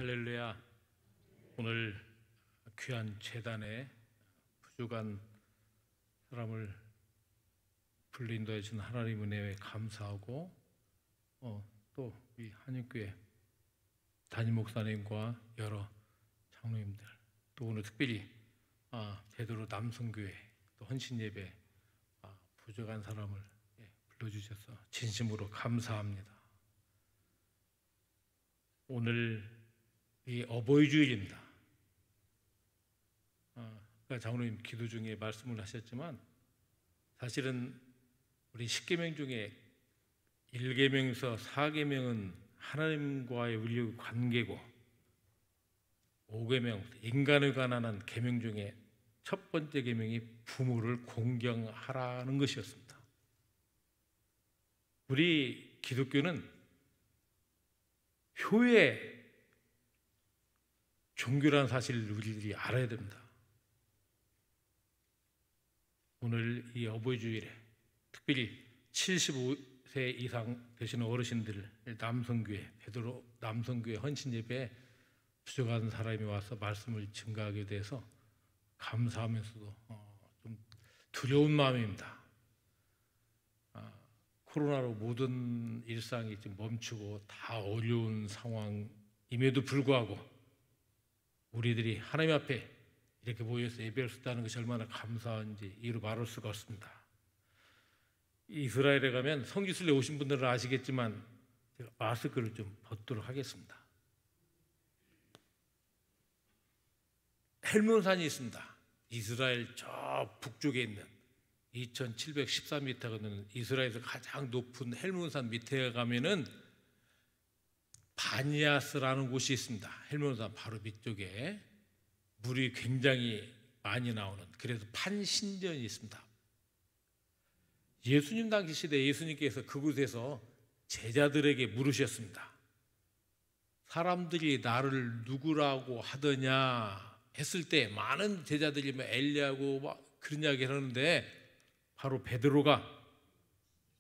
할렐루야. 오늘 귀한 제단에 부족한 사람을 불린도해 주신 하나님 은혜에 감사하고 또 이 한인교회 담임 목사님과 여러 장로님들, 또 오늘 특별히 제대로 남성교회 또 헌신예배 부족한 사람을 불러주셔서 진심으로 감사합니다. 오늘 이 어버이 주일입니다. 장로님 기도 중에 말씀을 하셨지만 사실은 우리 10계명 중에 1계명에서 4계명은 하나님과의 우리의 관계고 5계명 인간에 관한 계명 중에 첫 번째 계명이 부모를 공경하라는 것이었습니다. 우리 기독교는 효의 종교라는 사실을 우리들이 알아야 됩니다. 오늘 이 어버이 주일에 특별히 75세 이상 되시는 어르신들 남성교회 베드로 남성교회 헌신예배에 부족한 사람이 와서 말씀을 증거하게 돼서 감사하면서도 좀 두려운 마음입니다. 코로나로 모든 일상이 지금 멈추고 다 어려운 상황임에도 불구하고 우리들이 하나님 앞에 이렇게 모여서 예배를 드린다는 것이 얼마나 감사한지 이루 말할 수가 없습니다. 이스라엘에 가면 성지순례 오신 분들은 아시겠지만 제가 마스크를 좀 벗도록 하겠습니다. 헬몬산이 있습니다. 이스라엘 저 북쪽에 있는 2714m가 되는 이스라엘에서 가장 높은 헬몬산 밑에 가면은 바니아스라는 곳이 있습니다. 헬몬산 바로 밑쪽에 물이 굉장히 많이 나오는, 그래서 판신전이 있습니다. 예수님 당시 시대에 예수님께서 그곳에서 제자들에게 물으셨습니다. 사람들이 나를 누구라고 하더냐 했을 때 많은 제자들이 엘리야고 막 그런 이야기를 하는데 바로 베드로가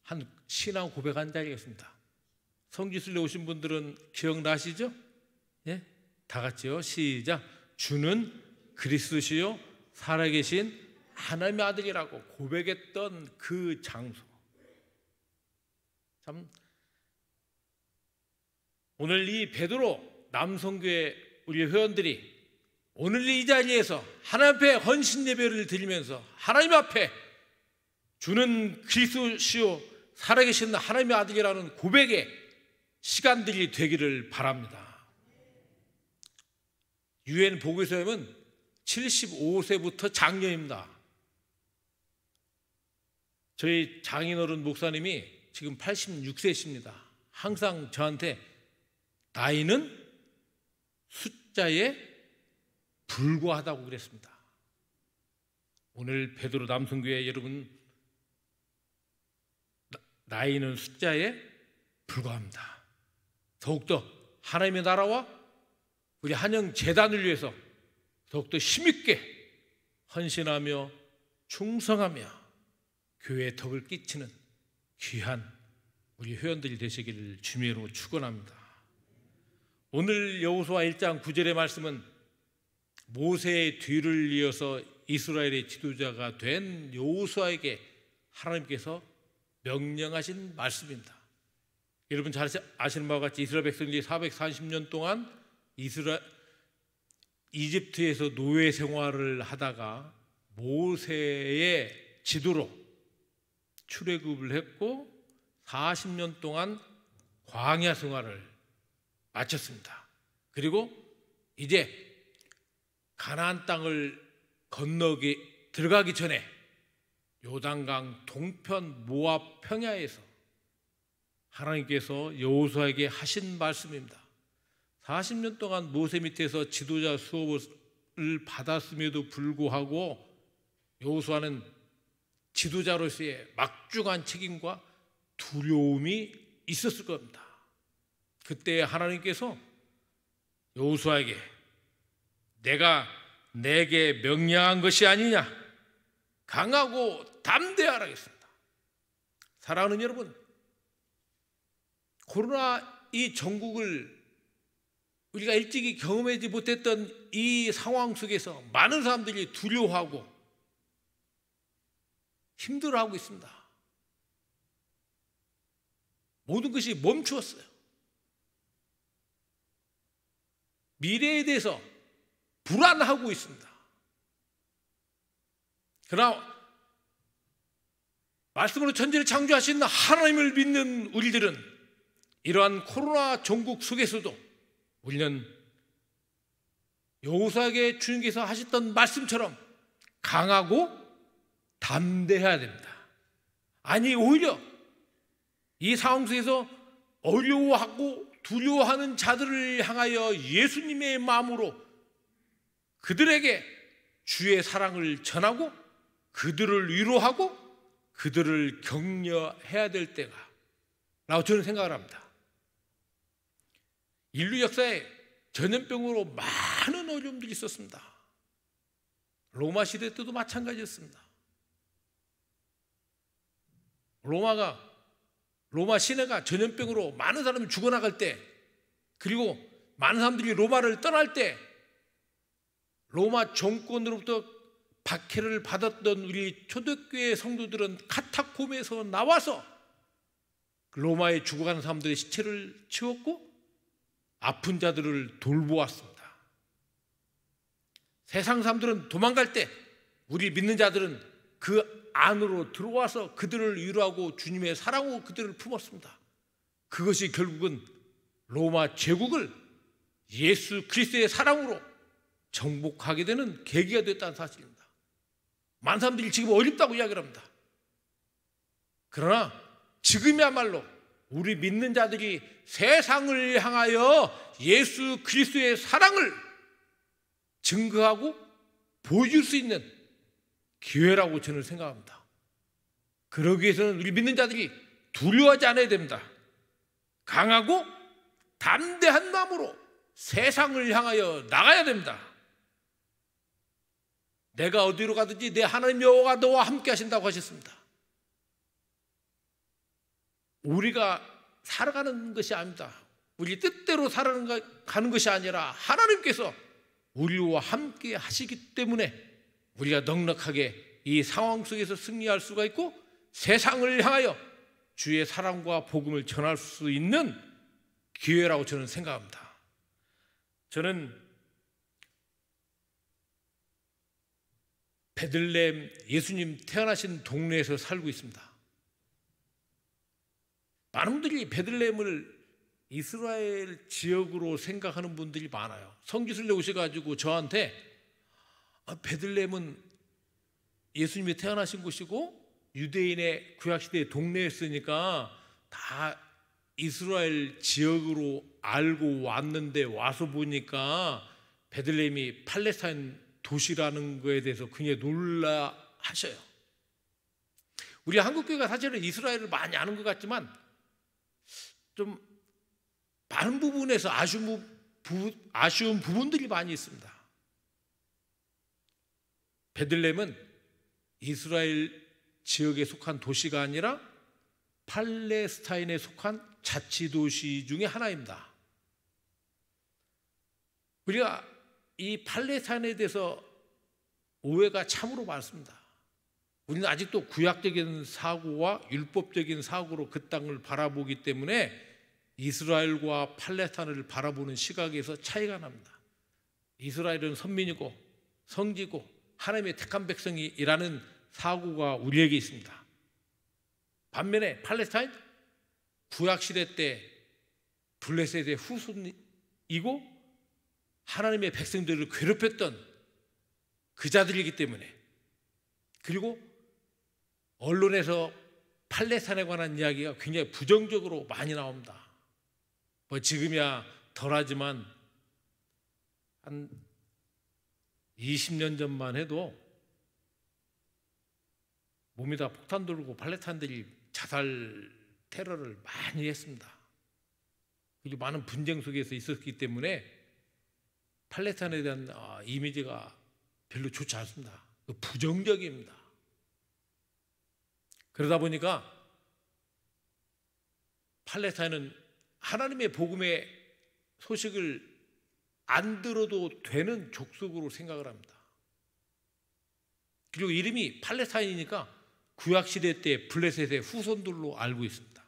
한 신앙 고백한 자리였습니다. 성지순례 오신 분들은 기억나시죠? 예? 다 같이요. 시작. 주는 그리스도시요 살아계신 하나님의 아들이라고 고백했던 그 장소. 참 오늘 이 베드로 남성교회 우리 회원들이 오늘 이 자리에서 하나님 앞에 헌신 예배를 드리면서 하나님 앞에 주는 그리스도시요 살아계신 하나님의 아들이라는 고백의 시간들이 되기를 바랍니다. 유엔 보고서에 보면 75세부터 장녀입니다. 저희 장인어른 목사님이 지금 86세십니다. 항상 저한테 나이는 숫자에 불과하다고 그랬습니다. 오늘 베드로 남성교회 여러분, 나이는 숫자에 불과합니다. 더욱더 하나님의 나라와 우리 한영 재단을 위해서 더욱더 힘있게 헌신하며 충성하며 교회에 덕을 끼치는 귀한 우리 회원들이 되시기를 주님으로 축원합니다. 오늘 여호수아 1장 9절의 말씀은 모세의 뒤를 이어서 이스라엘의 지도자가 된 여호수아에게 하나님께서 명령하신 말씀입니다. 여러분 잘 아시는 바와 같이 이스라엘 백성들이 440년 동안 이집트에서 노예 생활을 하다가 모세의 지도로 출애굽을 했고 40년 동안 광야 생활을 마쳤습니다. 그리고 이제 가나안 땅을 들어가기 전에 요단강 동편 모압 평야에서 하나님께서 여호수아에게 하신 말씀입니다. 40년 동안 모세 밑에서 지도자 수업을 받았음에도 불구하고 여호수아는 지도자로서의 막중한 책임과 두려움이 있었을 겁니다. 그때 하나님께서 여호수아에게 내가 내게 명령한 것이 아니냐, 강하고 담대하라 했습니다. 사랑하는 여러분, 코로나 이 전국을 우리가 일찍이 경험하지 못했던 이 상황 속에서 많은 사람들이 두려워하고 힘들어하고 있습니다. 모든 것이 멈추었어요. 미래에 대해서 불안하고 있습니다. 그러나 말씀으로 천지를 창조하신 하나님을 믿는 우리들은 이러한 코로나 전국 속에서도 우리는 여호수아에게 주님께서 하셨던 말씀처럼 강하고 담대해야 됩니다. 아니, 오히려 이 상황 속에서 어려워하고 두려워하는 자들을 향하여 예수님의 마음으로 그들에게 주의 사랑을 전하고 그들을 위로하고 그들을 격려해야 될 때가 라고 저는 생각을 합니다. 인류 역사에 전염병으로 많은 어려움들이 있었습니다. 로마 시대 때도 마찬가지였습니다. 로마 시내가 전염병으로 많은 사람이 죽어나갈 때, 그리고 많은 사람들이 로마를 떠날 때 로마 정권으로부터 박해를 받았던 우리 초대교회 성도들은 카타콤에서 나와서 로마에 죽어가는 사람들의 시체를 치웠고 아픈 자들을 돌보았습니다. 세상 사람들은 도망갈 때 우리 믿는 자들은 그 안으로 들어와서 그들을 위로하고 주님의 사랑으로 그들을 품었습니다. 그것이 결국은 로마 제국을 예수 그리스도의 사랑으로 정복하게 되는 계기가 됐다는 사실입니다. 많은 사람들이 지금 어렵다고 이야기를 합니다. 그러나 지금이야말로 우리 믿는 자들이 세상을 향하여 예수 그리스도의 사랑을 증거하고 보여줄 수 있는 기회라고 저는 생각합니다. 그러기 위해서는 우리 믿는 자들이 두려워하지 않아야 됩니다. 강하고 담대한 마음으로 세상을 향하여 나가야 됩니다. 내가 어디로 가든지 내 하나님 여호와가 너와 함께 하신다고 하셨습니다. 우리가 살아가는 것이 아닙니다. 우리 뜻대로 살아가는 것이 아니라 하나님께서 우리와 함께 하시기 때문에 우리가 넉넉하게 이 상황 속에서 승리할 수가 있고 세상을 향하여 주의 사랑과 복음을 전할 수 있는 기회라고 저는 생각합니다. 저는 베들레헴 예수님 태어나신 동네에서 살고 있습니다. 많은 분들이 베들레헴을 이스라엘 지역으로 생각하는 분들이 많아요. 성지순례 오셔가지고 저한테 베들레헴은 예수님이 태어나신 곳이고 유대인의 구약시대의 동네였으니까 다 이스라엘 지역으로 알고 왔는데 와서 보니까 베들레헴이 팔레스타인 도시라는 거에 대해서 굉장히 놀라 하셔요. 우리 한국교회가 사실은 이스라엘을 많이 아는 것 같지만 좀 많은 부분에서 아쉬운 부분들이 많이 있습니다. 베들레헴은 이스라엘 지역에 속한 도시가 아니라 팔레스타인에 속한 자치도시 중에 하나입니다. 우리가 이 팔레스타인에 대해서 오해가 참으로 많습니다. 우리는 아직도 구약적인 사고와 율법적인 사고로 그 땅을 바라보기 때문에 이스라엘과 팔레스타인을 바라보는 시각에서 차이가 납니다. 이스라엘은 선민이고 성지고 하나님의 택한 백성이라는 사고가 우리에게 있습니다. 반면에 팔레스타인 구약시대 때 블레셋의 후손이고 하나님의 백성들을 괴롭혔던 그 자들이기 때문에, 그리고 언론에서 팔레스타인에 관한 이야기가 굉장히 부정적으로 많이 나옵니다. 뭐 지금이야 덜하지만 한 20년 전만 해도 몸에다 폭탄 돌고 팔레스타인들이 자살 테러를 많이 했습니다. 그리고 많은 분쟁 속에서 있었기 때문에 팔레스타인에 대한 이미지가 별로 좋지 않습니다. 부정적입니다. 그러다 보니까 팔레스타인은 하나님의 복음의 소식을 안 들어도 되는 족속으로 생각을 합니다. 그리고 이름이 팔레스타인이니까 구약시대 때 블레셋의 후손들로 알고 있습니다.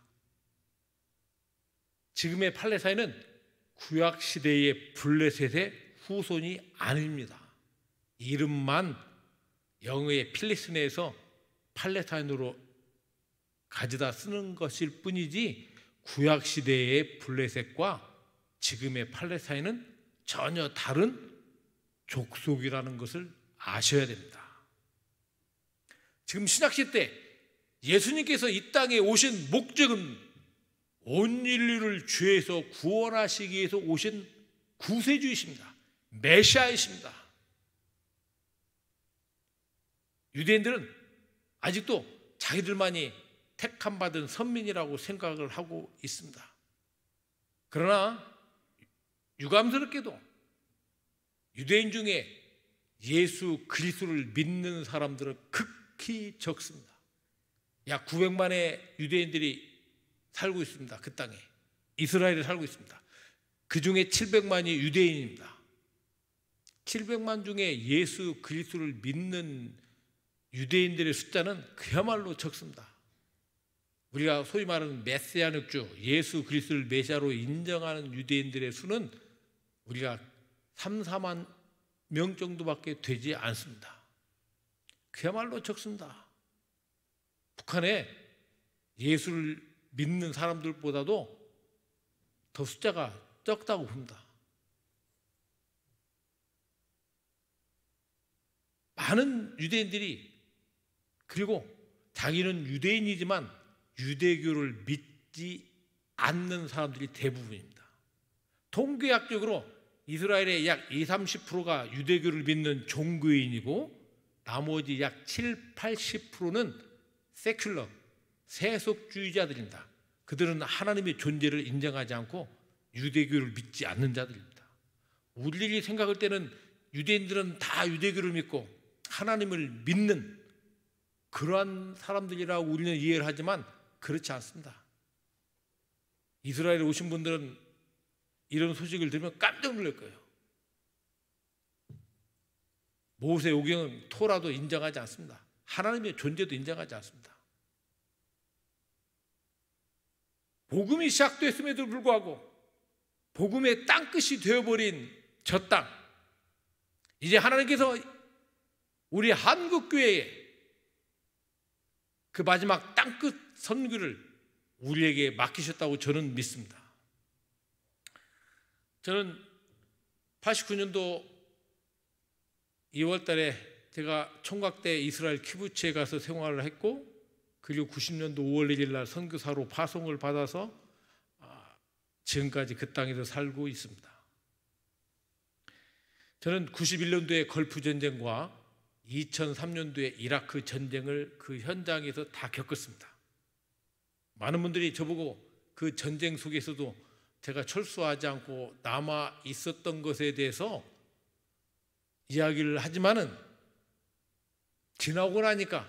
지금의 팔레스타인은 구약시대의 블레셋의 후손이 아닙니다. 이름만 영어의 필리스네에서 팔레스타인으로 가져다 쓰는 것일 뿐이지 구약시대의 블레셋과 지금의 팔레스타인은 전혀 다른 족속이라는 것을 아셔야 됩니다. 지금 신약시대 예수님께서 이 땅에 오신 목적은 온 인류를 죄에서 구원하시기 위해서 오신 구세주이십니다. 메시아이십니다. 유대인들은 아직도 자기들만이 택함받은 선민이라고 생각을 하고 있습니다. 그러나 유감스럽게도 유대인 중에 예수 그리스도를 믿는 사람들은 극히 적습니다. 약 900만의 유대인들이 살고 있습니다. 그 땅에 이스라엘에 살고 있습니다. 그 중에 700만이 유대인입니다. 700만 중에 예수 그리스도를 믿는 유대인들의 숫자는 그야말로 적습니다. 우리가 소위 말하는 메시아닉주, 예수 그리스도를 메시아로 인정하는 유대인들의 수는 우리가 3, 4만 명 정도밖에 되지 않습니다. 그야말로 적습니다. 북한에 예수를 믿는 사람들보다도 더 숫자가 적다고 봅니다. 많은 유대인들이 그리고 자기는 유대인이지만 유대교를 믿지 않는 사람들이 대부분입니다. 통계학적으로 이스라엘의 약 20, 30%가 유대교를 믿는 종교인이고 나머지 약 7, 80%는 세큘러, 세속주의자들입니다. 그들은 하나님의 존재를 인정하지 않고 유대교를 믿지 않는 자들입니다. 우리들이 생각할 때는 유대인들은 다 유대교를 믿고 하나님을 믿는 그러한 사람들이라고 우리는 이해를 하지만 그렇지 않습니다. 이스라엘에 오신 분들은 이런 소식을 들으면 깜짝 놀랄 거예요. 모세오경은 토라도 인정하지 않습니다. 하나님의 존재도 인정하지 않습니다. 복음이 시작됐음에도 불구하고 복음의 땅끝이 되어버린 저 땅, 이제 하나님께서 우리 한국교회에 그 마지막 땅끝 선교를 우리에게 맡기셨다고 저는 믿습니다. 저는 89년도 2월 달에 제가 총각 때 이스라엘 키부츠에 가서 생활을 했고, 그리고 90년도 5월 1일 날 선교사로 파송을 받아서 지금까지 그 땅에서 살고 있습니다. 저는 91년도에 걸프 전쟁과 2003년도에 이라크 전쟁을 그 현장에서 다 겪었습니다. 많은 분들이 저보고 그 전쟁 속에서도 제가 철수하지 않고 남아 있었던 것에 대해서 이야기를 하지만은 지나고 나니까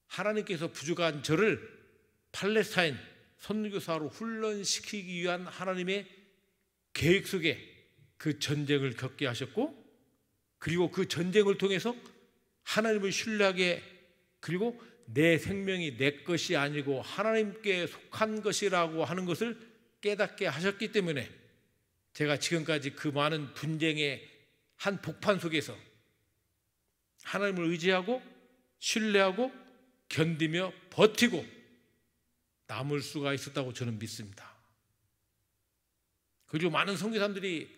하나님께서 부족한 저를 팔레스타인 선교사로 훈련시키기 위한 하나님의 계획 속에 그 전쟁을 겪게 하셨고, 그리고 그 전쟁을 통해서 하나님을 신뢰하게, 그리고 내 생명이 내 것이 아니고 하나님께 속한 것이라고 하는 것을 깨닫게 하셨기 때문에 제가 지금까지 그 많은 분쟁의 한 복판 속에서 하나님을 의지하고 신뢰하고 견디며 버티고 남을 수가 있었다고 저는 믿습니다. 그리고 많은 선교사님들이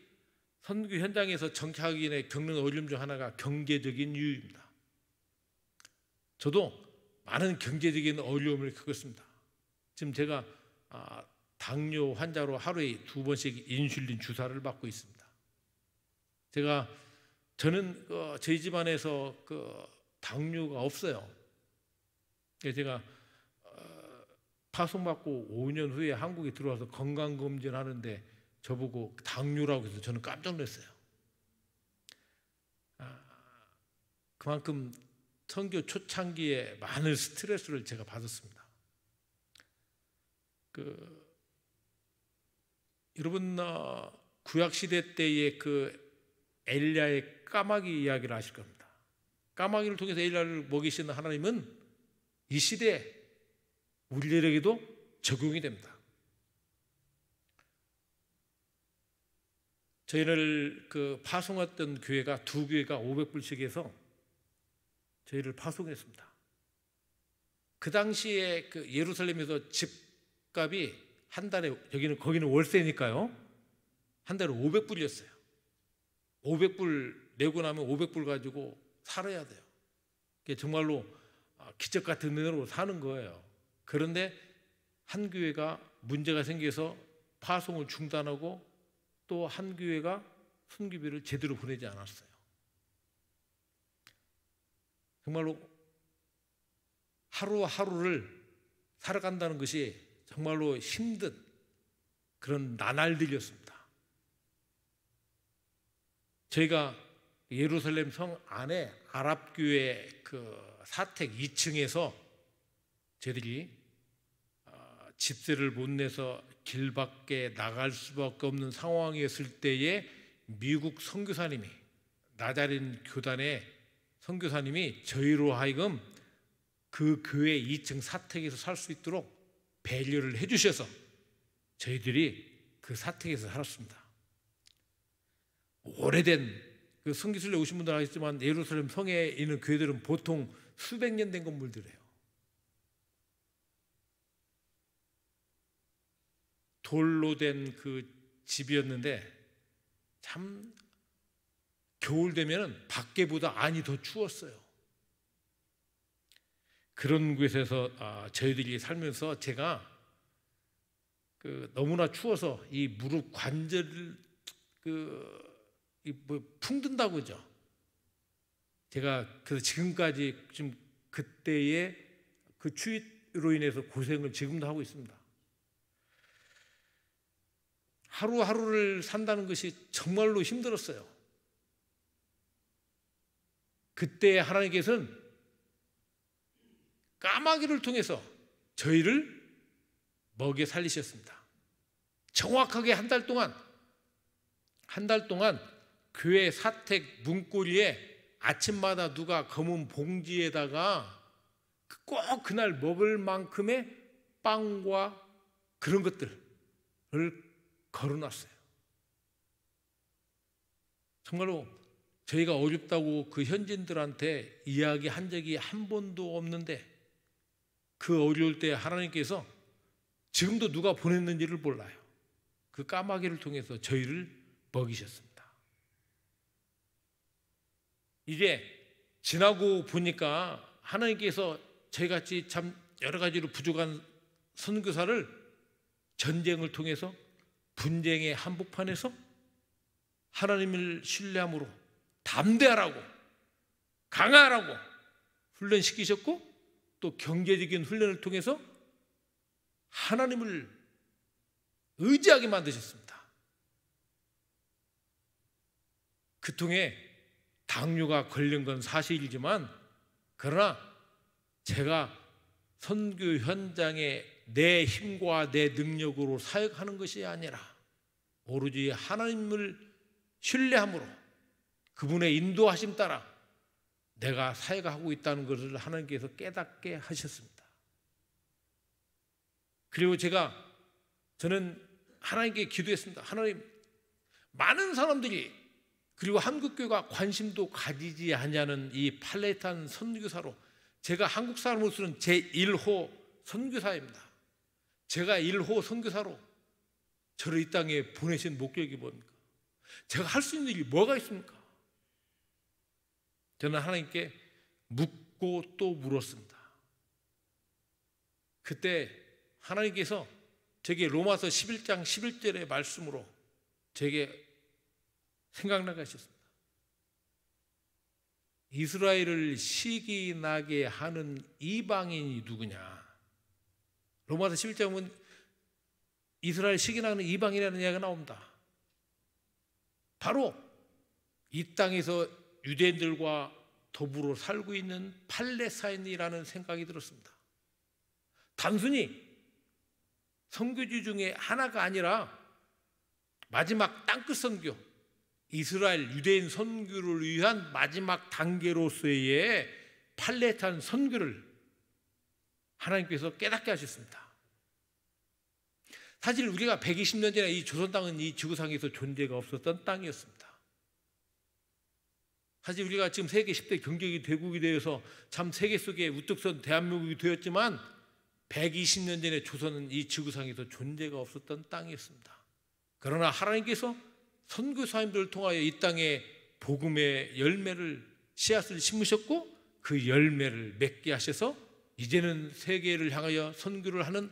선교 현장에서 정착하기 전에 겪는 어려움 중 하나가 경제적인 이유입니다. 저도 많은 경제적인 어려움을 겪었습니다. 지금 제가 당뇨 환자로 하루에 2번씩 인슐린 주사를 받고 있습니다. 저는 저희 집안에서 당뇨가 없어요. 제가 파송받고 5년 후에 한국에 들어와서 건강검진을 하는데 저보고 당뇨라고 해서 저는 깜짝 놀랐어요. 그만큼 선교 초창기에 많은 스트레스를 제가 받았습니다. 여러분, 구약 시대 때의 그 엘리야의 까마귀 이야기를 아실 겁니다. 까마귀를 통해서 엘리야를 먹이시는 하나님은 이 시대에 우리들에게도 적용이 됩니다. 저희를 그 파송했던 교회가 두 교회가 500불씩 해서 저희를 파송했습니다. 그 당시에 그 예루살렘에서 집값이 한 달에, 거기는 월세니까요, 한 달에 500불이었어요. 500불 내고 나면 500불 가지고 살아야 돼요. 그게 정말로 기적 같은 은혜로 사는 거예요. 그런데 한 교회가 문제가 생겨서 파송을 중단하고 또 한 교회가 순교비를 제대로 보내지 않았어요. 정말로 하루하루를 살아간다는 것이 정말로 힘든 그런 나날들이었습니다. 저희가 예루살렘 성 안에 아랍교회 그 사택 2층에서 저희들이 집세를 못 내서 길 밖에 나갈 수밖에 없는 상황이었을 때에 미국 선교사님이, 나자렛 교단의 선교사님이 저희로 하여금 그 교회 2층 사택에서 살 수 있도록 배려를 해주셔서 저희들이 그 사택에서 살았습니다. 오래된 그 선교순례 오신 분들 아시지만 예루살렘 성에 있는 교회들은 보통 수백 년 된 건물들이에요. 돌로 된 그 집이었는데 참 겨울 되면 밖에보다 안이 더 추웠어요. 그런 곳에서 저희들이 살면서 제가 그 너무나 추워서 이 무릎 관절을 풍든다고 그러죠. 제가 그래서 지금까지 좀 그때의 그 추위로 인해서 고생을 지금도 하고 있습니다. 하루하루를 산다는 것이 정말로 힘들었어요. 그때 하나님께서는 까마귀를 통해서 저희를 먹여 살리셨습니다. 정확하게 한 달 동안 교회 사택 문고리에 아침마다 누가 검은 봉지에다가 꼭 그날 먹을 만큼의 빵과 그런 것들을 걸어놨어요. 정말로 저희가 어렵다고 그 현지인들한테 이야기한 적이 한 번도 없는데 그 어려울 때 하나님께서 지금도 누가 보냈는지를 몰라요. 그 까마귀를 통해서 저희를 먹이셨습니다. 이제 지나고 보니까 하나님께서 저희같이 참 여러 가지로 부족한 선교사를 전쟁을 통해서 분쟁의 한복판에서 하나님을 신뢰함으로 담대하라고 강하라고 훈련시키셨고 또 경제적인 훈련을 통해서 하나님을 의지하게 만드셨습니다. 그 통해 당뇨가 걸린 건 사실이지만 그러나 제가 선교 현장에 내 힘과 내 능력으로 사역하는 것이 아니라 오로지 하나님을 신뢰함으로 그분의 인도하심 따라 내가 사역하고 있다는 것을 하나님께서 깨닫게 하셨습니다. 그리고 저는 하나님께 기도했습니다. 하나님, 많은 사람들이 그리고 한국교회가 관심도 가지지 않냐는 이 팔레탄 선교사로 제가 한국 사람으로서는 제1호 선교사입니다. 제가 1호 선교사로 저를 이 땅에 보내신 목적이 뭡니까? 제가 할 수 있는 일이 뭐가 있습니까? 저는 하나님께 묻고 또 물었습니다. 그때 하나님께서 제게 로마서 11장 11절의 말씀으로 제게 생각나게 하셨습니다. 이스라엘을 시기나게 하는 이방인이 누구냐? 로마서 11장 보면 이스라엘 시기나는 이방인이라는 이야기가 나옵니다. 바로 이 땅에서 유대인들과 더불어 살고 있는 팔레스타인이라는 생각이 들었습니다. 단순히 선교지 중에 하나가 아니라 마지막 땅끝 선교, 이스라엘 유대인 선교를 위한 마지막 단계로서의 팔레스타인 선교를 하나님께서 깨닫게 하셨습니다. 사실 우리가 120년 전에 이 조선 땅은 이 지구상에서 존재가 없었던 땅이었습니다. 사실 우리가 지금 세계 10대 경제 대국이 되어서 참 세계 속에 우뚝 선 대한민국이 되었지만 120년 전에 조선은 이 지구상에서 존재가 없었던 땅이었습니다. 그러나 하나님께서 선교사님들을 통하여 이 땅에 복음의 열매를, 씨앗을 심으셨고 그 열매를 맺게 하셔서 이제는 세계를 향하여 선교를 하는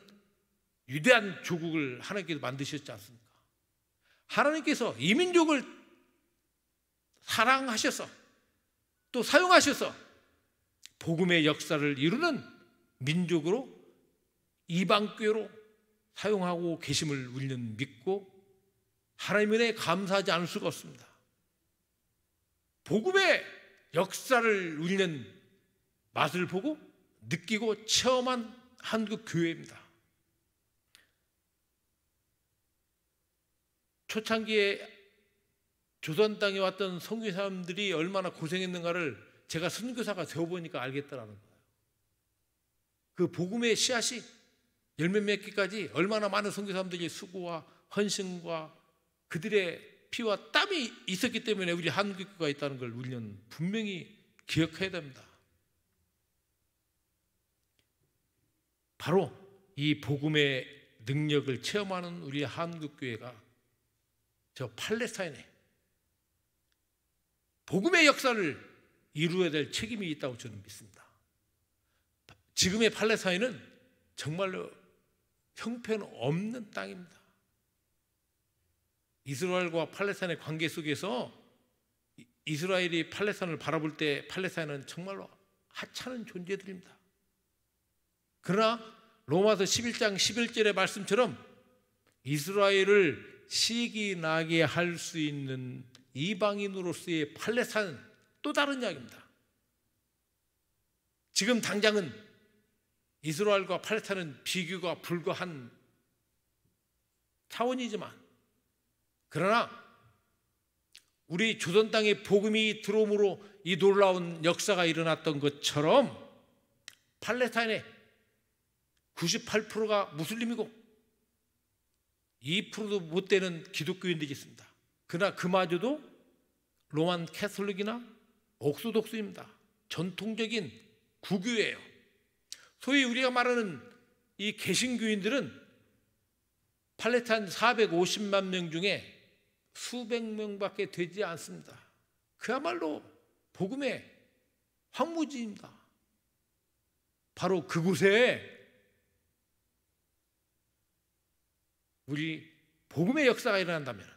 위대한 조국을 하나님께서 만드셨지 않습니까? 하나님께서 이 민족을 사랑하셔서 또 사용하셔서 복음의 역사를 이루는 민족으로 이방교회로 사용하고 계심을 우리는 믿고 하나님의 은혜에 감사하지 않을 수가 없습니다. 복음의 역사를 우리는 맛을 보고 느끼고 체험한 한국 교회입니다. 초창기에 조선 땅에 왔던 선교사님들이 얼마나 고생했는가를 제가 선교사가 되어보니까 알겠다라는 거예요. 그 복음의 씨앗이 열매 맺기까지 얼마나 많은 선교사님들이 수고와 헌신과 그들의 피와 땀이 있었기 때문에 우리 한국교회가 있다는 걸 우리는 분명히 기억해야 됩니다. 바로 이 복음의 능력을 체험하는 우리 한국교회가 저 팔레스타인에 복음의 역사를 이루어야 될 책임이 있다고 저는 믿습니다. 지금의 팔레스타인은 정말로 형편없는 땅입니다. 이스라엘과 팔레스타인의 관계 속에서 이스라엘이 팔레스타인을 바라볼 때 팔레스타인은 정말로 하찮은 존재들입니다. 그러나 로마서 11장 11절의 말씀처럼 이스라엘을 시기나게 할 수 있는 이방인으로서의 팔레스타인은 또 다른 이야기입니다. 지금 당장은 이스라엘과 팔레스타인은 비교가 불가한 차원이지만 그러나 우리 조선 땅에 복음이 들어옴으로 이 놀라운 역사가 일어났던 것처럼 팔레스타인의 98%가 무슬림이고 2%도 못 되는 기독교인들이 있습니다. 그러나 그마저도 로만 캐톨릭이나 옥소독스입니다. 전통적인 구교예요. 소위 우리가 말하는 이 개신교인들은 팔레스타인 450만 명 중에 수백 명밖에 되지 않습니다. 그야말로 복음의 황무지입니다. 바로 그곳에 우리 복음의 역사가 일어난다면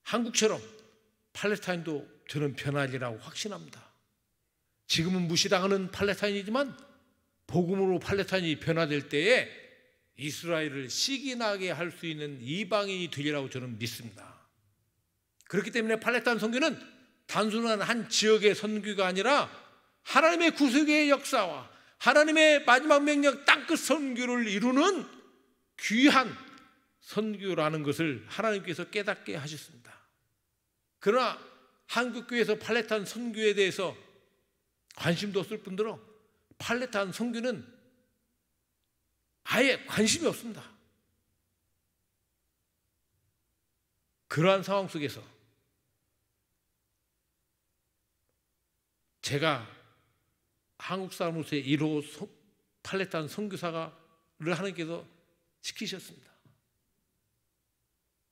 한국처럼 팔레스타인도 저는 변하리라고 확신합니다. 지금은 무시당하는 팔레스타인이지만 복음으로 팔레스타인이 변화될 때에 이스라엘을 시기나게 할 수 있는 이방인이 되리라고 저는 믿습니다. 그렇기 때문에 팔레스타인 선교는 단순한 한 지역의 선교가 아니라 하나님의 구속의 역사와 하나님의 마지막 명령 땅끝 선교를 이루는 귀한 선교라는 것을 하나님께서 깨닫게 하셨습니다. 그러나 한국교회에서 팔레스타인 선교에 대해서 관심도 없을 뿐더러 팔레스타인 선교는 아예 관심이 없습니다. 그러한 상황 속에서 제가 한국 사람으로서의 1호 팔레스타인 선교사를 하나님께서 시키셨습니다.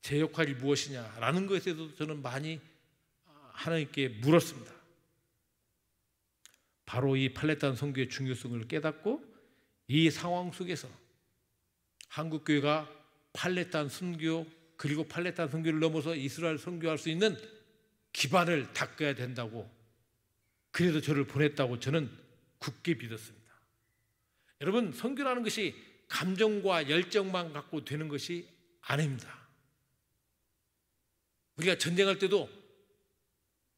제 역할이 무엇이냐라는 것에 대해서도 저는 많이 하나님께 물었습니다. 바로 이 팔레스타인 선교의 중요성을 깨닫고 이 상황 속에서 한국교회가 팔레스타인 선교 그리고 팔레스타인 선교를 넘어서 이스라엘 선교할 수 있는 기반을 닦아야 된다고, 그래서 저를 보냈다고 저는 굳게 믿었습니다. 여러분, 선교라는 것이 감정과 열정만 갖고 되는 것이 아닙니다. 우리가 전쟁할 때도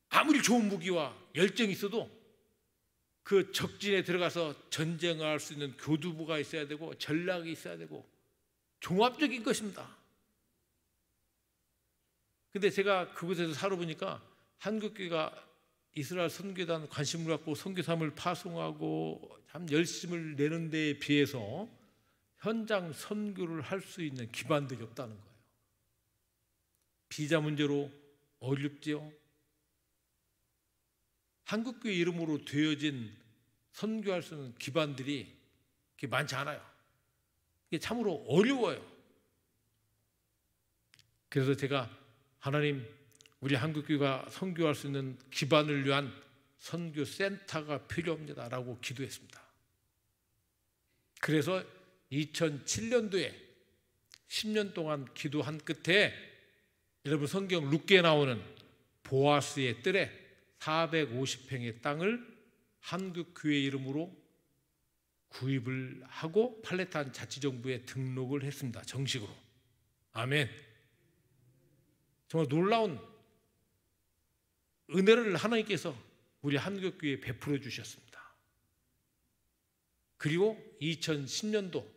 아무리 좋은 무기와 열정이 있어도 그 적진에 들어가서 전쟁을 할 수 있는 교두보가 있어야 되고 전략이 있어야 되고 종합적인 것입니다. 근데 제가 그곳에서 살아보니까 한국교회가 이스라엘 선교단 관심을 갖고 선교사를 파송하고 참 열심을 내는 데에 비해서 현장 선교를 할 수 있는 기반들이 없다는 거예요. 비자 문제로 어렵지요. 한국교회 이름으로 되어진 선교할 수 있는 기반들이 많지 않아요. 이게 참으로 어려워요. 그래서 제가 하나님, 우리 한국교회가 선교할 수 있는 기반을 위한 선교센터가 필요합니다라고 기도했습니다. 그래서 2007년도에 10년 동안 기도한 끝에 여러분 성경 룻기에 나오는 보아스의 뜰에 450평의 땅을 한국교회 이름으로 구입을 하고 팔레타인 자치정부에 등록을 했습니다. 정식으로. 아멘. 정말 놀라운 은혜를 하나님께서 우리 한국교회에 베풀어 주셨습니다. 그리고 2010년도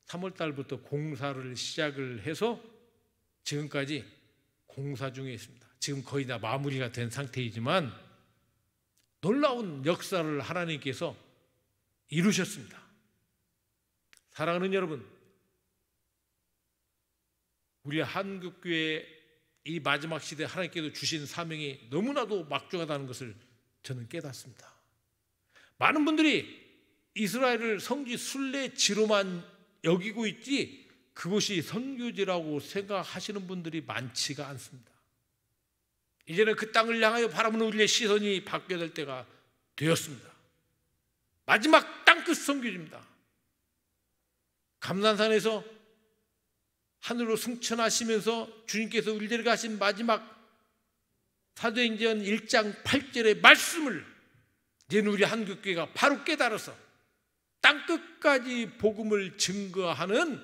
3월 달부터 공사를 시작을 해서 지금까지 공사 중에 있습니다. 지금 거의 다 마무리가 된 상태이지만 놀라운 역사를 하나님께서 이루셨습니다. 사랑하는 여러분, 우리 한국교회 이 마지막 시대에 하나님께서 주신 사명이 너무나도 막중하다는 것을 저는 깨닫습니다. 많은 분들이 이스라엘을 성지 순례지로만 여기고 있지 그것이 선교지라고 생각하시는 분들이 많지가 않습니다. 이제는 그 땅을 향하여 바라보는 우리의 시선이 바뀌어야 될 때가 되었습니다. 마지막 땅끝 선교지입니다. 감난산에서 하늘로 승천하시면서 주님께서 우리들에게 하신 마지막 사도행전 1장 8절의 말씀을 이제는 우리 한국교회가 바로 깨달아서 땅끝까지 복음을 증거하는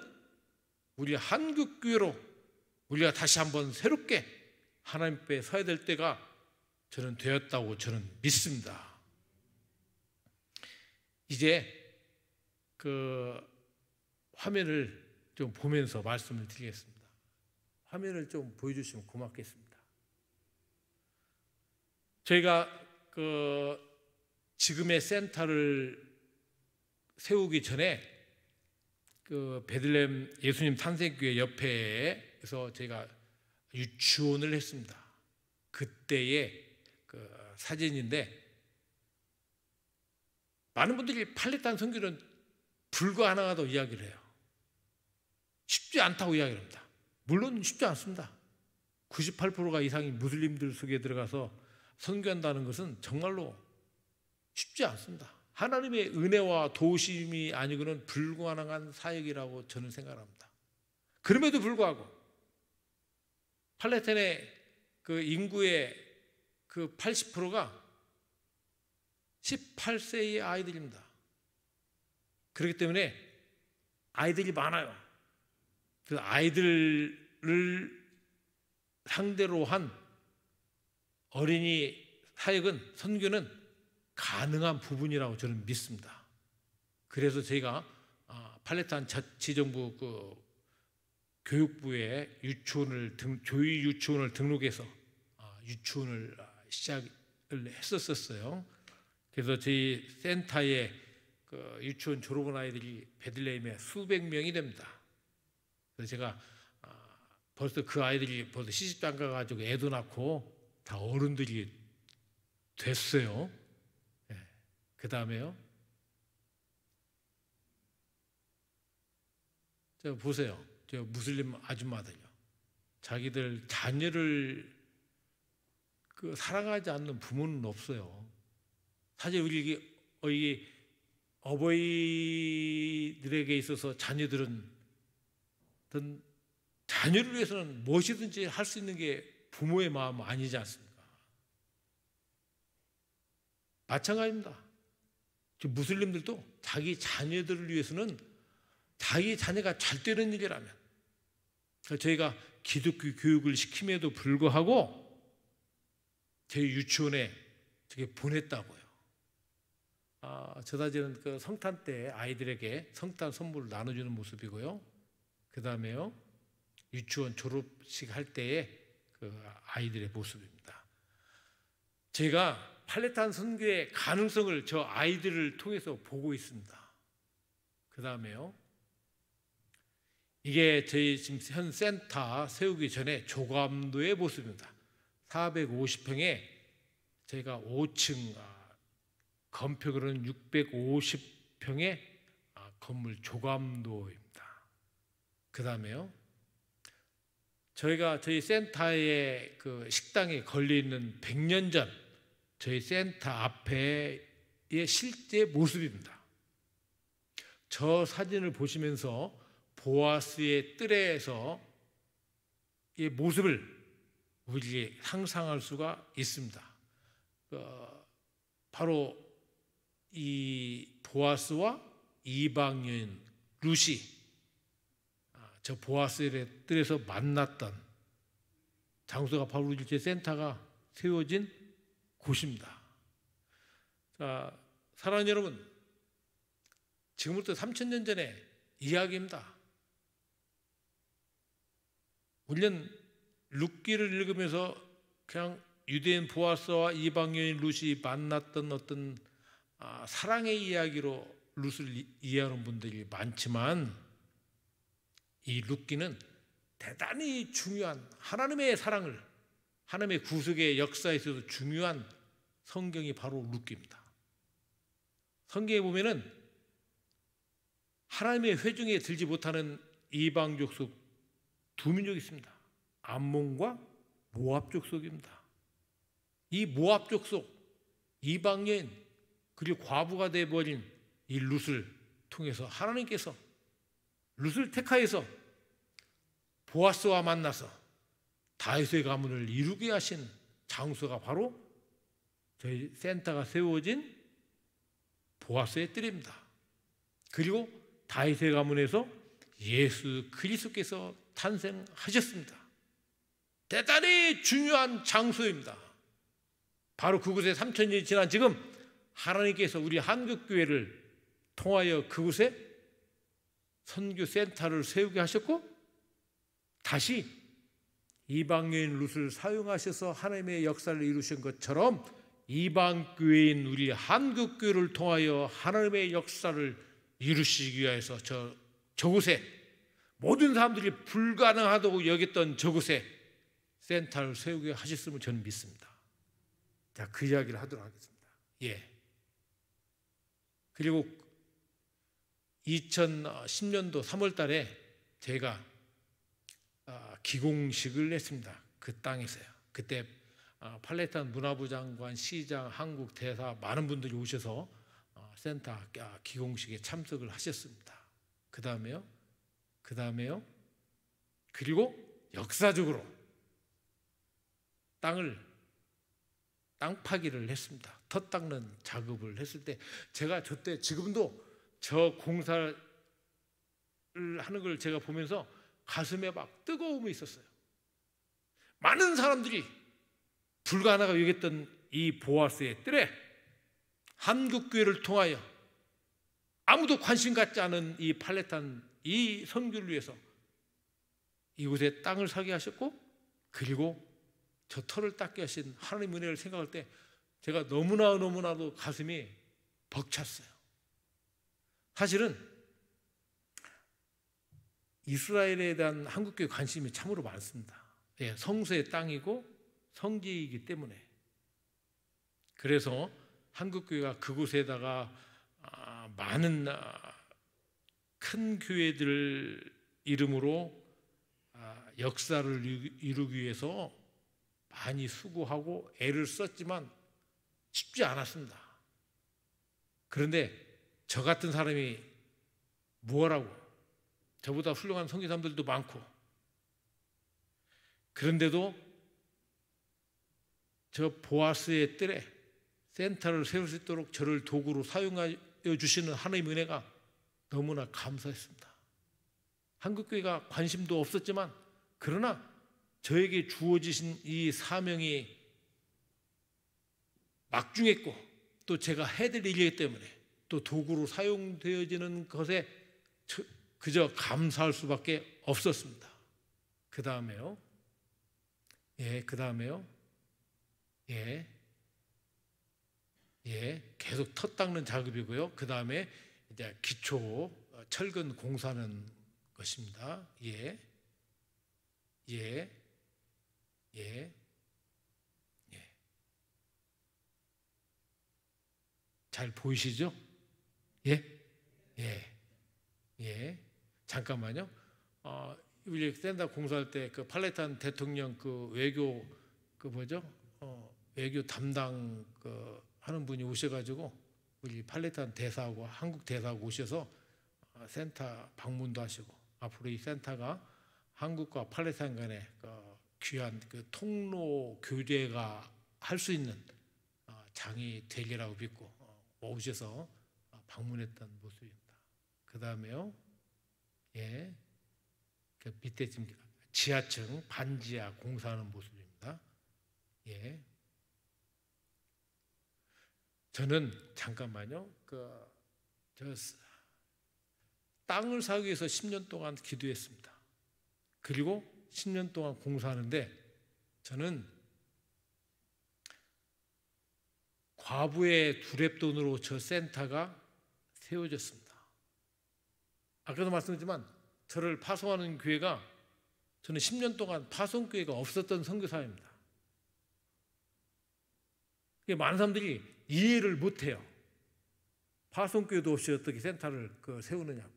우리 한국교회로 우리가 다시 한번 새롭게 하나님 앞에 서야 될 때가 저는 되었다고 저는 믿습니다. 이제 그 화면을 좀 보면서 말씀을 드리겠습니다. 화면을 좀 보여주시면 고맙겠습니다. 저희가 그 지금의 센터를 세우기 전에 그 베들레헴 예수님 탄생교회 옆에서 저희가 유치원을 했습니다. 그때의 그 사진인데 많은 분들이 팔레타인 선교는 불가능하다고 이야기를 해요. 쉽지 않다고 이야기를 합니다. 물론 쉽지 않습니다. 98%가 이상이 무슬림들 속에 들어가서 선교한다는 것은 정말로 쉽지 않습니다. 하나님의 은혜와 도우심이 아니고는 불가능한 사역이라고 저는 생각합니다. 그럼에도 불구하고 팔레타인의 그 인구의 그 80%가 18세의 아이들입니다. 그렇기 때문에 아이들이 많아요. 그 아이들을 상대로 한 어린이 사역은 선교는 가능한 부분이라고 저는 믿습니다. 그래서 저희가 팔레타인 자치정부 그 교육부에 교육 유치원을 등록해서 유치원을 시작을 했었어요. 그래서 저희 센터에 그 유치원 졸업한 아이들이 베들레헴에 수백 명이 됩니다. 그래서 제가 벌써 그 아이들이 벌써 시집장가 가지고 애도 낳고 다 어른들이 됐어요. 네. 그 다음에요. 저 보세요. 저 무슬림 아줌마들요. 자기들 자녀를 그 사랑하지 않는 부모는 없어요. 사실 우리 어버이들에게 있어서 자녀들은 자녀를 위해서는 무엇이든지 할 수 있는 게 부모의 마음 아니지 않습니까? 마찬가지입니다. 무슬림들도 자기 자녀들을 위해서는 자기 자녀가 잘 되는 일이라면 저희가 기독교 교육을 시킴에도 불구하고 저희 유치원에 저게 보냈다고요. 저 사진은 그 성탄 때 아이들에게 성탄 선물을 나눠주는 모습이고요. 그 다음에요, 유치원 졸업식 할 때에 그 아이들의 모습입니다. 제가 팔레탄 선교의 가능성을 저 아이들을 통해서 보고 있습니다. 그 다음에요, 이게 저희 지금 현 센터 세우기 전에 조감도의 모습입니다. 450평에 저희가 5층 건폐로는 650평의 건물 조감도입니다. 그 다음에요, 저희 센터의 그 식당에 걸려 있는 100년 전 저희 센터 앞에의 실제 모습입니다. 저 사진을 보시면서 보아스의 뜰에서 이 모습을 우리에게 상상할 수가 있습니다. 바로 이 보아스와 이방 여인 루시, 저 보아스의 뜰에서 만났던 장소가 바로 우리 제 센터가 세워진 곳입니다. 자, 사랑하는 여러분, 지금부터 3000년 전의 이야기입니다. 우리는 룻기를 읽으면서 그냥 유대인 보아스와 이방 여인 룻이 만났던 어떤 사랑의 이야기로 룻을 이해하는 분들이 많지만, 이 룻기는 대단히 중요한 하나님의 사랑을, 하나님의 구속의 역사에 있어서 중요한 성경이 바로 룻기입니다. 성경에 보면은 하나님의 회중에 들지 못하는 이방 족속 두 민족이 있습니다. 암몬과 모압 족속입니다. 이 모압 족속, 이방 여인, 그리고 과부가 되어버린 이 룻을 통해서 하나님께서 룻을 택하여서 보아스와 만나서 다윗의 가문을 이루게 하신 장소가 바로 저희 센터가 세워진 보아스의 뜰입니다. 그리고 다윗의 가문에서 예수 그리스도께서 탄생하셨습니다. 대단히 중요한 장소입니다. 바로 그곳에 3000년이 지난 지금 하나님께서 우리 한국교회를 통하여 그곳에 선교센터를 세우게 하셨고, 다시 이방여인 룻을 사용하셔서 하나님의 역사를 이루신 것처럼 이방교회인 우리 한국교회를 통하여 하나님의 역사를 이루시기 위해서 저곳에 모든 사람들이 불가능하다고 여겼던 저곳에 센터를 세우게 하셨음을 저는 믿습니다. 자, 그 이야기를 하도록 하겠습니다. 예. 그리고 2010년도 3월 달에 제가 기공식을 했습니다. 그 땅에서요. 그때 팔레탄 문화부 장관, 시장, 한국 대사 많은 분들이 오셔서 센터 기공식에 참석을 하셨습니다. 그 다음에요. 그리고 역사적으로 땅 파기를 했습니다. 터 닦는 작업을 했을 때 제가 저때 지금도 저 공사를 하는 걸 제가 보면서 가슴에 막 뜨거움이 있었어요. 많은 사람들이 불가능하다고 여겼던 이 보아스의 뜰에 한국교회를 통하여 아무도 관심 갖지 않은 이 팔레탄 이 선교를 위해서 이곳에 땅을 사게 하셨고, 그리고 저 터를 닦게 하신 하나님의 은혜를 생각할 때 제가 너무나도 가슴이 벅찼어요. 사실은 이스라엘에 대한 한국교회 관심이 참으로 많습니다. 예, 성소의 땅이고 성지이기 때문에. 그래서 한국교회가 그곳에다가 많은 큰 교회들 이름으로 역사를 이루기 위해서 많이 수고하고 애를 썼지만 쉽지 않았습니다. 그런데 저 같은 사람이 무엇하고, 저보다 훌륭한 선교사님들도 많고, 그런데도 저 보아스의 뜰에 센터를 세울 수 있도록 저를 도구로 사용하여 주시는 하나님의 은혜가 너무나 감사했습니다. 한국교회가 관심도 없었지만, 그러나 저에게 주어지신 이 사명이 막중했고 또 제가 해드릴 일이기 때문에 또 도구로 사용되어지는 것에 그저 감사할 수밖에 없었습니다. 그 다음에요, 예, 그 다음에요. 예, 예, 계속 터 닦는 작업이고요. 그 다음에 이제 기초 철근 공사하는 것입니다. 예, 예, 예, 예. 잘 보이시죠? 예, 예, 예. 잠깐만요. 우리 센터 공사할 때 그 팔레탄 대통령 그 외교 그 뭐죠? 외교 담당 그 하는 분이 오셔가지고 우리 팔레탄 대사하고 한국 대사하고 오셔서 센터 방문도 하시고 앞으로 이 센터가 한국과 팔레탄 간의 그 귀한 그 통로 교제가 할 수 있는 장이 되리라고 믿고 오셔서 방문했던 모습입니다. 그 다음에요. 예. 그 밑에 지금 지하층 반지하 공사하는 모습입니다. 예. 저는 잠깐만요. 저 땅을 사기 위해서 10년 동안 기도했습니다. 그리고 10년 동안 공사하는데 저는 과부의 두랩돈으로 저 센터가 세워졌습니다. 아까도 말씀드렸지만 저를 파송하는 교회가 저는 10년 동안 파송교회가 없었던 선교사입니다. 많은 사람들이 이해를 못해요. 파송교회도 없이 어떻게 센터를 세우느냐고.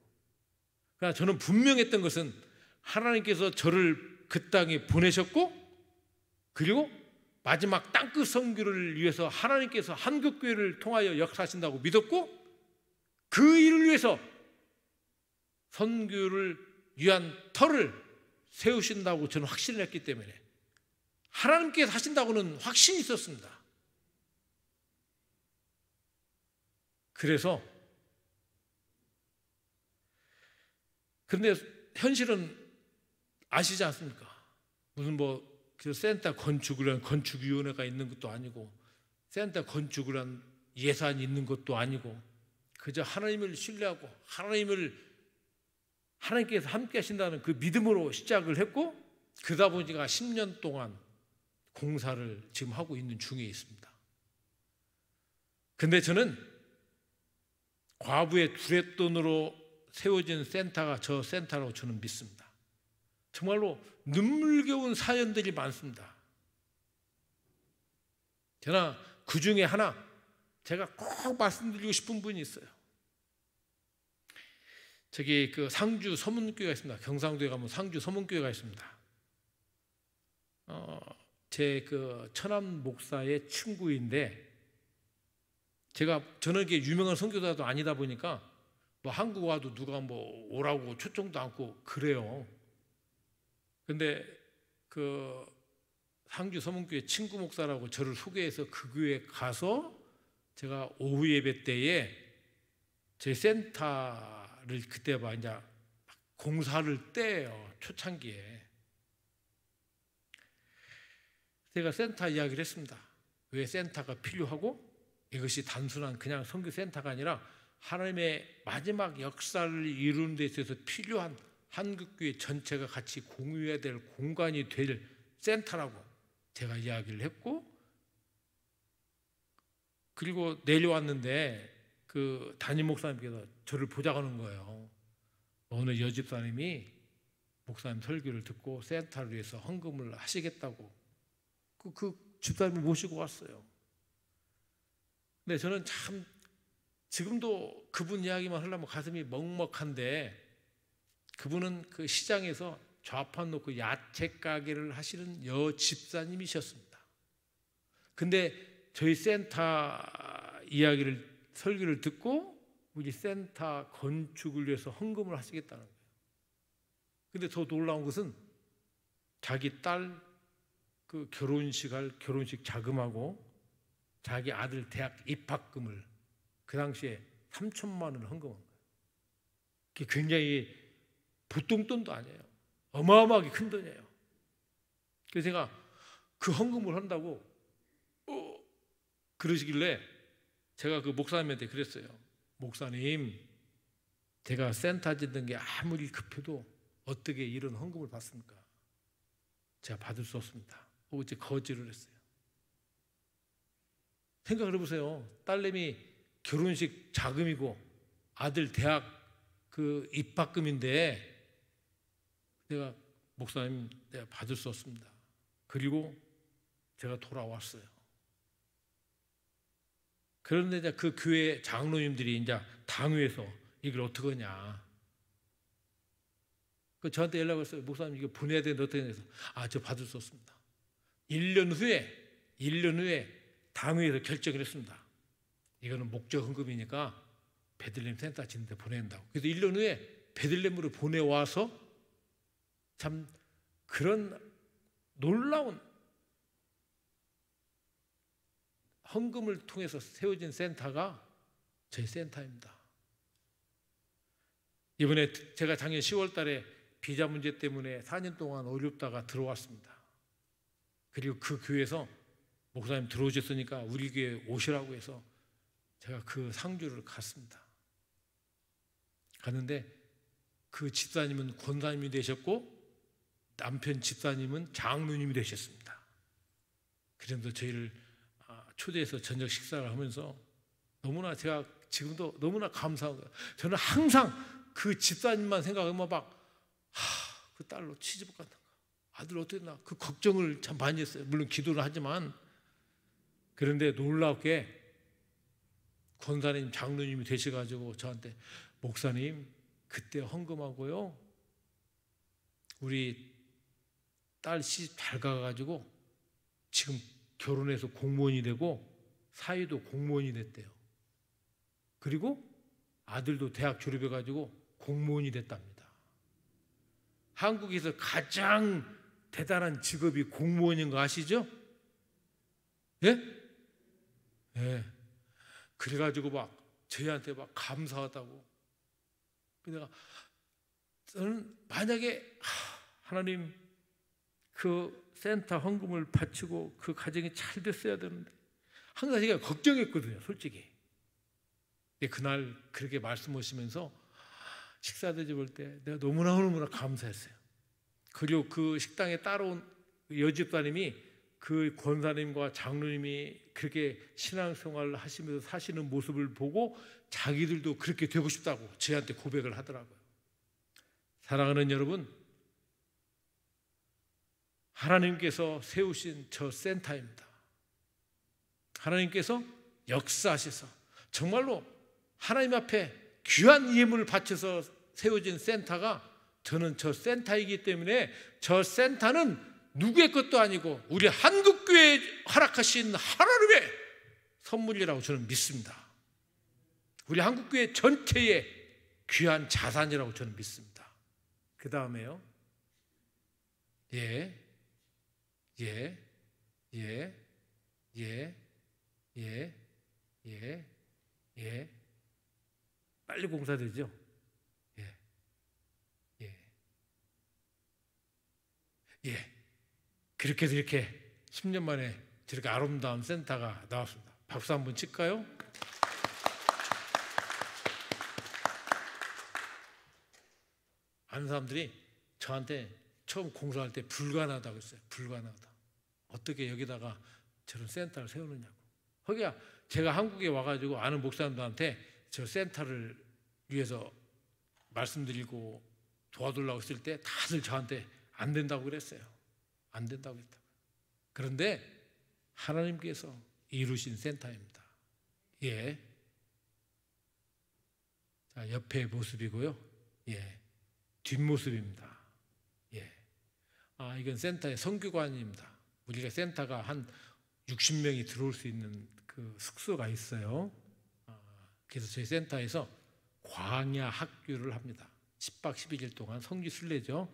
그러나 저는 분명했던 것은 하나님께서 저를 그 땅에 보내셨고 그리고 마지막 땅끝 선교를 위해서 하나님께서 한국교회를 통하여 역사하신다고 믿었고 그 일을 위해서 선교를 위한 터를 세우신다고 저는 확신을 했기 때문에 하나님께서 하신다고는 확신이 있었습니다. 그래서 그런데 현실은 아시지 않습니까? 무슨 그 센터 건축을 한 건축위원회가 있는 것도 아니고 센터 건축을 한 예산이 있는 것도 아니고 그저 하나님을 신뢰하고 하나님께서 함께 하신다는 그 믿음으로 시작을 했고 그러다 보니까 10년 동안 공사를 지금 하고 있는 중에 있습니다. 근데 저는 과부의 두랫돈으로 세워진 센터가 저 센터라고 저는 믿습니다. 정말로 눈물겨운 사연들이 많습니다. 그러나 그 중에 하나 제가 꼭 말씀드리고 싶은 분이 있어요. 저기 그 상주 서문교회가 있습니다. 경상도에 가면 상주 서문교회가 있습니다. 제 그 천안 목사의 친구인데 저는 이게 유명한 선교사도 아니다 보니까 한국 와도 누가 오라고 초청도 않고 그래요. 근데 그 상주 서문교회 친구 목사라고 저를 소개해서 그 교회에 가서 제가 오후 예배 때에 저희 센터를 그때 이제 공사를 떼요. 초창기에. 제가 센터 이야기를 했습니다. 왜 센터가 필요하고 이것이 단순한 그냥 선교센터가 아니라 하나님의 마지막 역사를 이루는 데 있어서 필요한 한국교회 전체가 같이 공유해야 될 공간이 될 센터라고 제가 이야기를 했고 그리고 내려왔는데 그 담임 목사님께서 저를 보자고 하는 거예요. 어느 여집사님이 목사님 설교를 듣고 센터를 위해서 헌금을 하시겠다고 그 집사님을 모시고 왔어요. 근데 저는 참 지금도 그분 이야기만 하려면 가슴이 먹먹한데 그분은 그 시장에서 좌판 놓고 야채 가게를 하시는 여집사님이셨습니다. 근데 저희 센터 설교를 듣고 우리 센터 건축을 위해서 헌금을 하시겠다는 거예요. 근데 더 놀라운 것은 자기 딸 그 결혼식 자금하고 자기 아들 대학 입학금을 그 당시에 3천만 원을 헌금한 거예요. 그게 굉장히 보통 돈도 아니에요. 어마어마하게 큰 돈이에요. 그래서 제가 그 헌금을 한다고 그러시길래 제가 그 목사님한테 그랬어요. 목사님, 제가 센터 짓는 게 아무리 급해도 어떻게 이런 헌금을 받습니까? 제가 받을 수 없습니다. 어제 거지를 했어요. 생각을 해보세요. 딸내미 결혼식 자금이고 아들 대학 그 입학금인데 내가 목사님 내가 받을 수 없습니다. 그리고 제가 돌아왔어요. 그런데 이제 그 교회 장로님들이 이제 당회에서 이걸 어떻게 하냐. 그 저한테 연락을 했어요. 목사님 이거 보내야 되는데 어떻게 해서 저 받을 수 없습니다. 1년 후에 당회에서 결정을 했습니다. 이거는 목적 헌금이니까 베들레헴 센터 짓는데 보낸다고. 그래서 1년 후에 베들레헴으로 보내와서 참 그런 놀라운 헌금을 통해서 세워진 센터가 저희 센터입니다. 이번에 제가 작년 10월 달에 비자 문제 때문에 4년 동안 어렵다가 들어왔습니다. 그리고 그 교회에서 목사님 들어오셨으니까 우리 교회 오시라고 해서 제가 그 상주를 갔습니다. 갔는데 그 집사님은 권사님이 되셨고 남편 집사님은 장로님이 되셨습니다. 그래서 저희를 초대해서 저녁 식사를 하면서 너무나 제가 지금도 너무나 감사한 거예요. 저는 항상 그 집사님만 생각하면 그 딸로 취직을 간다. 아들 어떻게 되나 그 걱정을 참 많이 했어요. 물론 기도를 하지만 그런데 놀랍게 권사님 장로님이 되셔가지고 저한테 목사님 그때 헌금하고요 우리 딸 시집 잘 가가지고 지금 결혼해서 공무원이 되고 사위도 공무원이 됐대요. 그리고 아들도 대학 졸업해가지고 공무원이 됐답니다. 한국에서 가장 대단한 직업이 공무원인 거 아시죠? 예? 예. 그래가지고 저희한테 감사하다고. 내가 저는 만약에 하나님 그 센터 헌금을 바치고 그 가정이 잘 됐어야 되는데 항상 제가 걱정했거든요, 솔직히. 근데 그날 그렇게 말씀하시면서 식사 대접할 때 내가 너무나 감사했어요. 그리고 그 식당에 따라온 여집사님이 그 권사님과 장로님이 그렇게 신앙생활을 하시면서 사시는 모습을 보고 자기들도 그렇게 되고 싶다고 저희한테 고백을 하더라고요. 사랑하는 여러분, 하나님께서 세우신 저 센터입니다. 하나님께서 역사하셔서 정말로 하나님 앞에 귀한 예물을 바쳐서 세워진 센터가 저는 저 센터이기 때문에 저 센터는 누구의 것도 아니고 우리 한국교회에 허락하신 하나님의 선물이라고 저는 믿습니다. 우리 한국교회 전체의 귀한 자산이라고 저는 믿습니다. 그 다음에요. 빨리 공사되죠? 그렇게 해서 이렇게 10년 만에 저렇게 아름다운 센터가 나왔습니다. 박수 한번 칠까요? 아는 사람들이 저한테 처음 공사할 때 불가능하다고 했어요. 불가능하다. 어떻게 여기다가 저런 센터를 세우느냐고. 거기가 제가 한국에 와가지고 아는 목사님들한테 저 센터를 위해서 말씀드리고 도와달라고 했을 때 다들 저한테 안 된다고 그랬어요. 안 된다고 했다고. 그런데 하나님께서 이루신 센터입니다. 자, 옆에 모습이고요. 뒷모습입니다. 이건 센터의 성교관입니다. 우리가 센터가 한 60명이 들어올 수 있는 그 숙소가 있어요. 그래서 저희 센터에서 광야 학교를 합니다. 10박 11일 동안 성지 순례죠.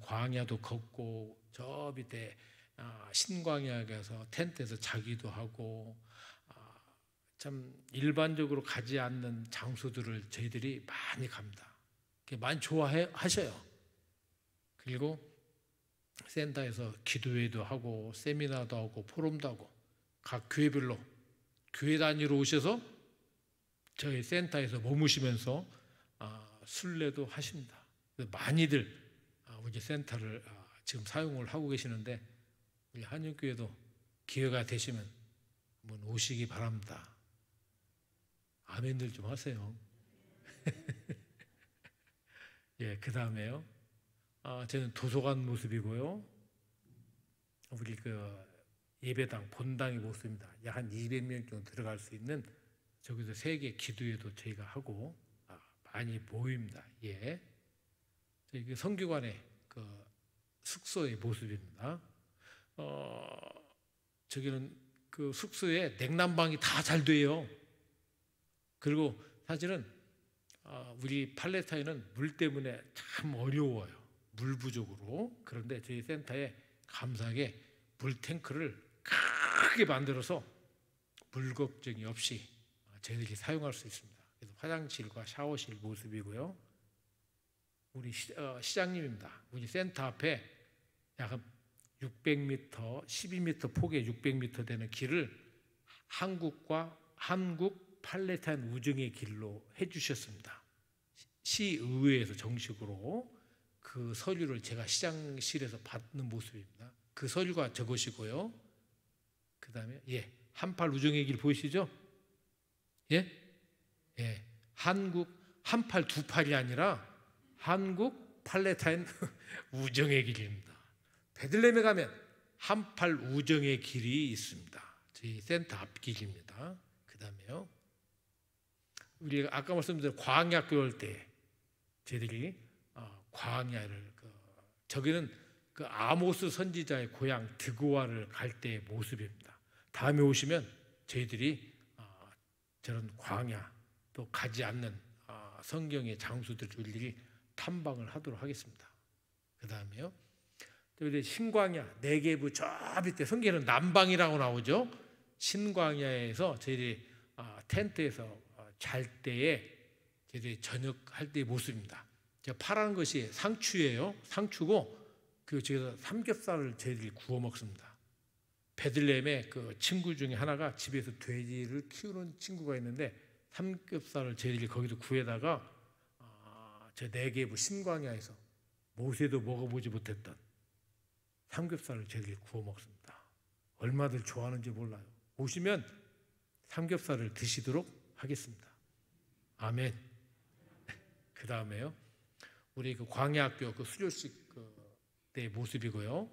광야도 걷고 저 밑에 신광야에 가서 텐트에서 자기도 하고 참 일반적으로 가지 않는 장소들을 저희들이 많이 갑니다. 많이 좋아하셔요. 그리고 센터에서 기도회도 하고 세미나도 하고 포럼도 하고 각 교회별로 교회 단위로 오셔서 저희 센터에서 머무시면서 순례도 하십니다. 많이들 우리 센터를 지금 사용을 하고 계시는데 우리 한영교회도 기회가 되시면 한번 오시기 바랍니다. 아멘들 좀 하세요. 예, 그 다음에요. 저는 도서관 모습이고요. 우리 그 예배당 본당의 모습입니다. 약 한 200명 정도 들어갈 수 있는 저기서 세계 기도회도 저희가 하고 많이 모입니다. 예, 저희 그 성교관의 그 숙소의 모습입니다. 저기는 그 숙소에 냉난방이 다 잘 돼요. 그리고 사실은 우리 팔레타인은 물 때문에 참 어려워요. 물 부족으로. 그런데 저희 센터에 감사하게 물 탱크를 크게 만들어서 물 걱정이 없이 저희들이 사용할 수 있습니다. 그래서 화장실과 샤워실 모습이고요. 우리 시장님입니다. 우리 센터 앞에 약 600m, 12m 폭에 600m 되는 길을 한국 팔레타인 우정의 길로 해주셨습니다. 시의회에서 정식으로 그 서류를 제가 시장실에서 받는 모습입니다. 그 서류가 저것이고요. 그 다음에 한팔 우정의 길 보이시죠? 한국 한팔 두 팔이 아니라 한국 팔레타인 우정의 길입니다. 베들레헴에 가면 한팔 우정의 길이 있습니다. 저희 센터 앞길입니다. 그 다음에요. 우리 아까 말씀드린 광야교 올 때 저희들이 광야를 저기는 그 아모스 선지자의 고향 드고아를 갈 때의 모습입니다. 다음에 오시면 저희들이 저런 광야 또 가지 않는 성경의 장소들을 일일이 탐방을 하도록 하겠습니다. 그 다음에요. 신광야 네게부 저 밑에 성경에는 남방이라고 나오죠. 신광야에서 저희들이 텐트에서 잘 때에 저희들이 저녁할 때의 모습입니다. 제가 파란 것이 상추예요. 상추고 그 저기서 삼겹살을 저희들이 구워 먹습니다. 베들레헴에 그 친구 중에 하나가 집에서 돼지를 키우는 친구가 있는데 삼겹살을 저희들이 거기서 구해다가 저 네게부 신광야에서 모세도 먹어보지 못했던 삼겹살을 저희들이 구워 먹습니다. 얼마들 좋아하는지 몰라요. 오시면 삼겹살을 드시도록 하겠습니다. 아멘. 그 다음에요. 우리 그 광야학교 그 수료식 때 모습이고요.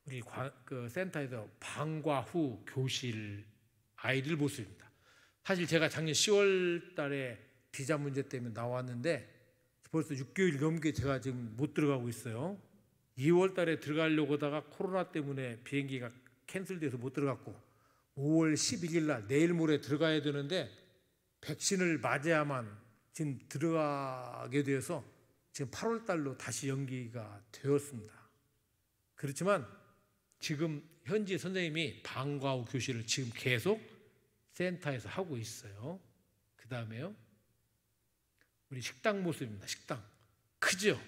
우리 그 센터에서 방과 후 교실 아이들 모습입니다. 사실 제가 작년 10월 달에 비자 문제 때문에 나왔는데 벌써 6개월 넘게 제가 지금 못 들어가고 있어요. 2월 달에 들어가려고 하다가 코로나 때문에 비행기가 캔슬돼서 못 들어갔고 5월 11일 날 내일 모레 들어가야 되는데 백신을 맞아야만 지금 들어가게 되어서 지금 8월 달로 다시 연기가 되었습니다. 그렇지만 지금 현지 선생님이 방과 후 교실을 지금 계속 센터에서 하고 있어요. 그 다음에요. 우리 식당 모습입니다. 식당. 크죠?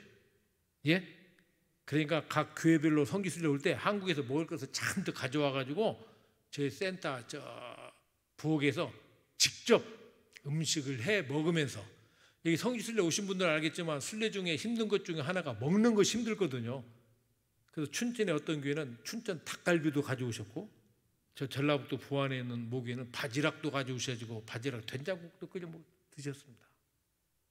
예? 그러니까 각 교회별로 성기순례 올 때 한국에서 먹을 것을 잔뜩 가져와가지고 저희 센터 부엌에서 직접 음식을 해 먹으면서 여기 성기순례 오신 분들은 알겠지만 순례 중에 힘든 것 중에 하나가 먹는 것이 힘들거든요. 그래서 춘천의 어떤 교회는 춘천 닭갈비도 가져오셨고 저 전라북도 부안에 있는 모교회는 바지락도 가져오셔가지고 바지락 된장국도 끓여 드셨습니다.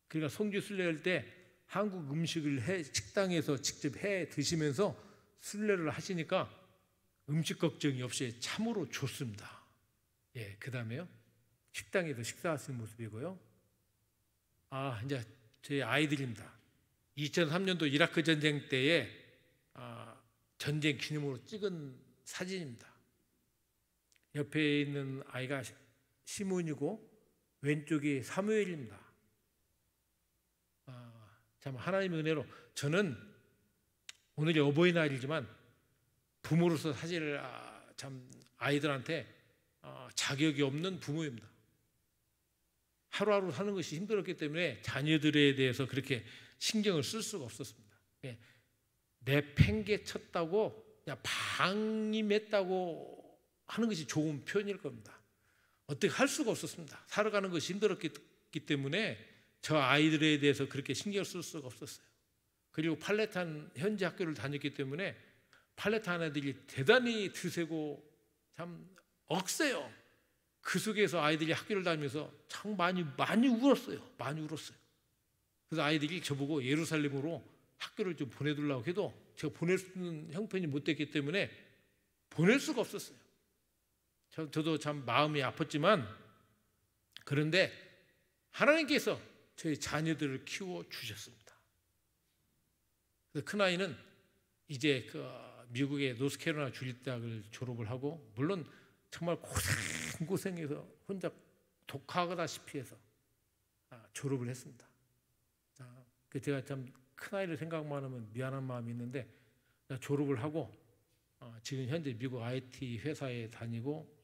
그러니까 성지순례 할 때 한국 음식을 식당에서 직접 해 드시면서 순례를 하시니까 음식 걱정이 없이 참으로 좋습니다. 그 다음에요. 식당에서 식사하시는 모습이고요. 이제 저희 아이들입니다. 2003년도 이라크 전쟁 때에 전쟁 기념으로 찍은 사진입니다. 옆에 있는 아이가 시몬이고 왼쪽이 사무엘입니다. 참 하나님의 은혜로 저는 오늘이 어버이날이지만 부모로서 사실 참 아이들한테 자격이 없는 부모입니다. 하루하루 사는 것이 힘들었기 때문에 자녀들에 대해서 그렇게 신경을 쓸 수가 없었습니다. 내 팽개 쳤다고 그냥 방임했다고 하는 것이 좋은 표현일 겁니다. 어떻게 할 수가 없었습니다. 살아가는 것이 힘들었기 때문에 저 아이들에 대해서 그렇게 신경 쓸 수가 없었어요. 그리고 팔레탄 현지 학교를 다녔기 때문에 팔레타인 애들이 대단히 드세고 참 억세요. 그 속에서 아이들이 학교를 다니면서 참 많이 울었어요. 많이 울었어요. 그래서 아이들이 저보고 예루살렘으로 학교를 좀 보내달라고 해도 제가 보낼 수 있는 형편이 못 됐기 때문에 보낼 수가 없었어요. 저도 참 마음이 아팠지만, 그런데 하나님께서 저희 자녀들을 키워 주셨습니다. 큰아이는 이제 미국의 노스캐롤라이나 주립대학을 졸업을 하고, 물론 정말 고생해서 혼자 독학하다시피 해서 졸업을 했습니다. 제가 참 큰아이를 생각만 하면 미안한 마음이 있는데, 졸업을 하고 지금 현재 미국 IT 회사에 다니고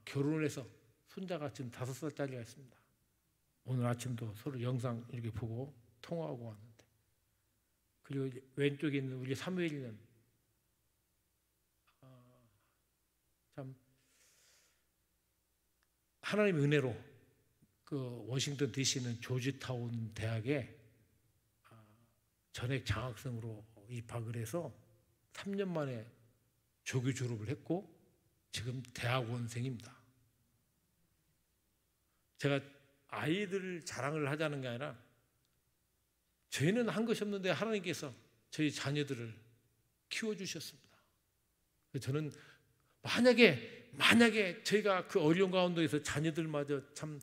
결혼을 해서 손자가 지금 5살짜리가 있습니다. 오늘 아침도 서로 영상 이렇게 보고 통화하고 왔는데, 그리고 왼쪽에 있는 우리 사무엘이는 참 하나님의 은혜로 워싱턴 DC는 조지타운 대학에 전액 장학생으로 입학을 해서 3년 만에 조교 졸업을 했고 지금 대학원생입니다. 제가 아이들 자랑을 하자는 게 아니라, 저희는 한 것이 없는데 하나님께서 저희 자녀들을 키워주셨습니다. 저는 만약에 저희가 그 어려운 가운데에서 자녀들마저 참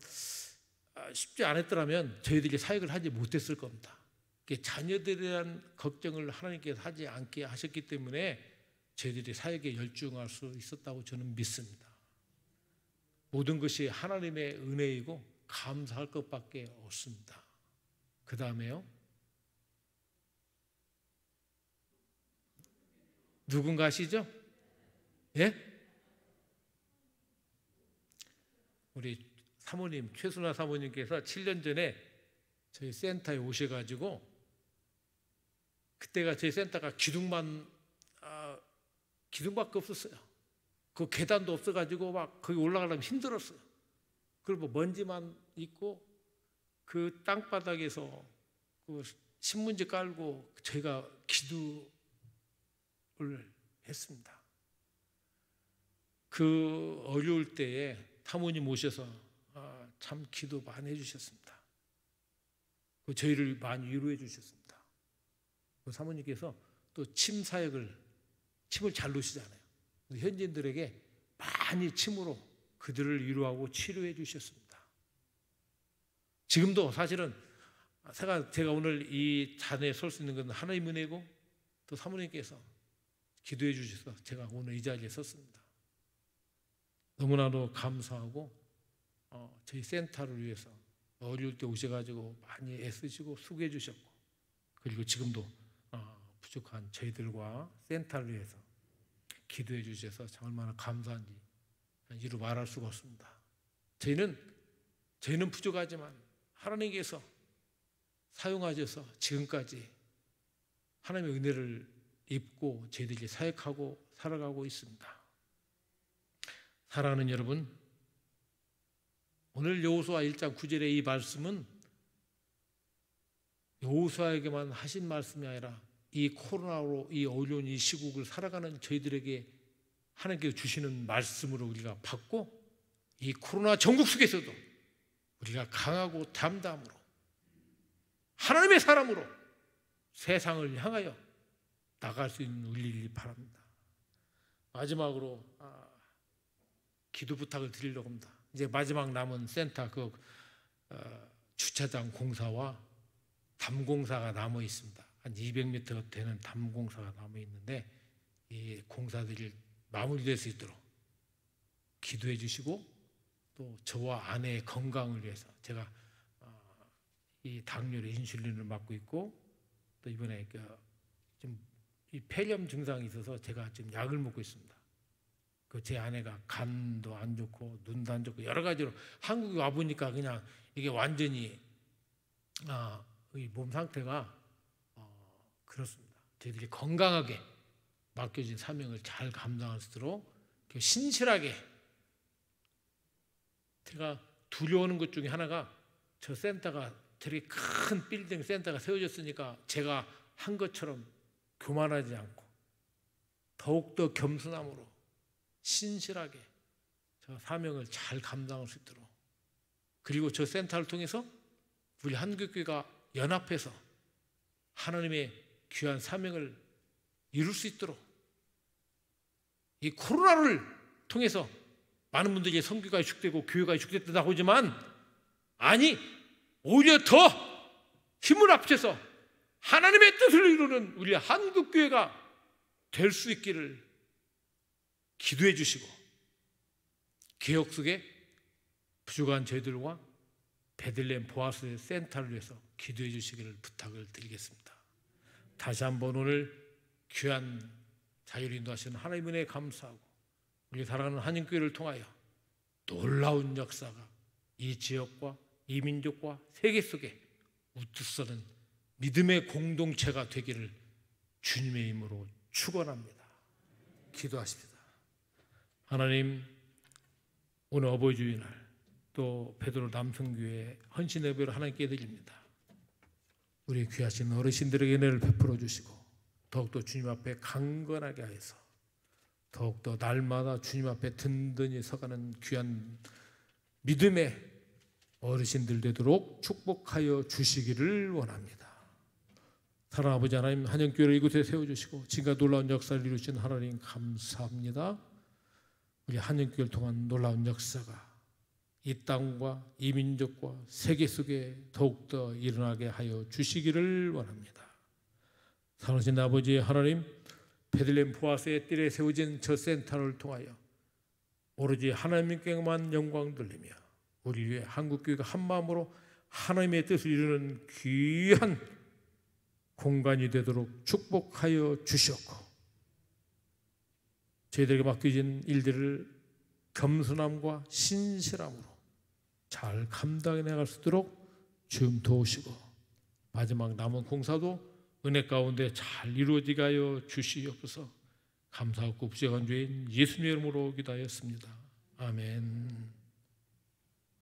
쉽지 않았더라면 저희들이 사역을 하지 못했을 겁니다. 자녀들에 대한 걱정을 하나님께서 하지 않게 하셨기 때문에 저희들이 사역에 열중할 수 있었다고 저는 믿습니다. 모든 것이 하나님의 은혜이고 감사할 것밖에 없습니다. 그 다음에요, 누군가 아시죠? 예? 우리 사모님, 최순아 사모님께서 7년 전에 저희 센터에 오셔가지고, 그때가 저희 센터가 기둥밖에 없었어요. 그 계단도 없어가지고 막 거기 올라가려면 힘들었어요. 그리고 먼지만 있고 그 땅바닥에서 그 신문지 깔고 저희가 기도를 했습니다. 그 어려울 때에 사모님 오셔서 참 기도 많이 해주셨습니다. 저희를 많이 위로해 주셨습니다. 사모님께서 또 침을 잘 놓으시잖아요. 현지인들에게 많이 침으로 그들을 위로하고 치료해 주셨습니다. 지금도 사실은 제가 오늘 이 자리에 설 수 있는 건 하나님의 은혜고, 또 사모님께서 기도해 주셔서 제가 오늘 이 자리에 섰습니다. 너무나도 감사하고 저희 센터를 위해서 어려울 때 오셔가지고 많이 애쓰시고 수고해 주셨고, 그리고 지금도 부족한 저희들과 센터를 위해서 기도해 주셔서 얼마나 감사한지 이루 말할 수가 없습니다. 저희는 부족하지만 하나님께서 사용하셔서 지금까지 하나님의 은혜를 입고 저희들이 사역하고 살아가고 있습니다. 사랑하는 여러분, 오늘 여호수아 1장 9절의 이 말씀은 여호수아에게만 하신 말씀이 아니라 이 코로나로 이 어려운 이 시국을 살아가는 저희들에게 하나님께서 주시는 말씀으로 우리가 받고, 이 코로나 전국 속에서도 우리가 강하고 담담으로 하나님의 사람으로 세상을 향하여 나갈 수 있는 우리를 바랍니다. 마지막으로 기도 부탁을 드리려고 합니다. 이제 마지막 남은 센터 주차장 공사와 담 공사가 남아 있습니다. 한 200m 되는 담 공사가 남아 있는데, 이 공사들이 마무리될 수 있도록 기도해 주시고, 또 저와 아내의 건강을 위해서, 제가 이 당뇨로 인슐린을 맞고 있고, 또 이번에 좀 이 폐렴 증상이 있어서 제가 지금 약을 먹고 있습니다. 제 아내가 간도 안 좋고 눈도 안 좋고 여러 가지로 한국에 와 보니까 그냥 이게 완전히 이 몸 상태가 그렇습니다. 저희들이 건강하게 맡겨진 사명을 잘 감당할 수 있도록 신실하게, 제가 두려워하는 것 중에 하나가 저 센터가 되게 큰 빌딩 센터가 세워졌으니까 제가 한 것처럼 교만하지 않고 더욱더 겸손함으로 신실하게 저 사명을 잘 감당할 수 있도록, 그리고 저 센터를 통해서 우리 한국교회가 연합해서 하나님의 귀한 사명을 이룰 수 있도록, 이 코로나를 통해서 많은 분들이 선교가 위축되고 교회가 위축됐다고 하지만, 아니, 오히려 더 힘을 합쳐서 하나님의 뜻을 이루는 우리 한국교회가 될 수 있기를 기도해 주시고, 개혁 속에 부족한 저희들과 베들레헴 보아스의 센터를 위해서 기도해 주시기를 부탁을 드리겠습니다. 다시 한번 오늘 귀한 자유를 인도하시는 하나님의 은혜에 감사하고, 우리 사랑하는 한인교회를 통하여 놀라운 역사가 이 지역과 이 민족과 세계 속에 우뚝 서는 믿음의 공동체가 되기를 주님의 이름으로 축원합니다. 기도하십시다. 하나님, 오늘 어버이 주일날 또 베드로 남성교회 헌신 예배를 하나님께 드립니다. 우리 귀하신 어르신들에게 은혜를 베풀어 주시고, 더욱더 주님 앞에 강건하게 하여서 더욱더 날마다 주님 앞에 든든히 서가는 귀한 믿음의 어르신들 되도록 축복하여 주시기를 원합니다. 사랑하는 아버지 하나님, 한영교회를 이곳에 세워주시고 지금까지 놀라운 역사를 이루신 하나님 감사합니다. 우리 한영교회를 통한 놀라운 역사가 이 땅과 이 민족과 세계 속에 더욱더 일어나게 하여 주시기를 원합니다. 사랑하신 아버지 하나님, 베들레헴 보아스의 뜰에 세워진 저 센터를 통하여 오로지 하나님께만 영광 돌리며 우리 위해 한국교회가 한마음으로 하나님의 뜻을 이루는 귀한 공간이 되도록 축복하여 주셨고, 저희들에게 맡겨진 일들을 겸손함과 신실함으로 잘 감당해 나갈 수 있도록 주님 도우시고, 마지막 남은 공사도 은혜 가운데 잘 이루어지게 하여 주시옵소서. 감사하고 부재한 주인 예수님의 이름으로 기도하였습니다. 아멘.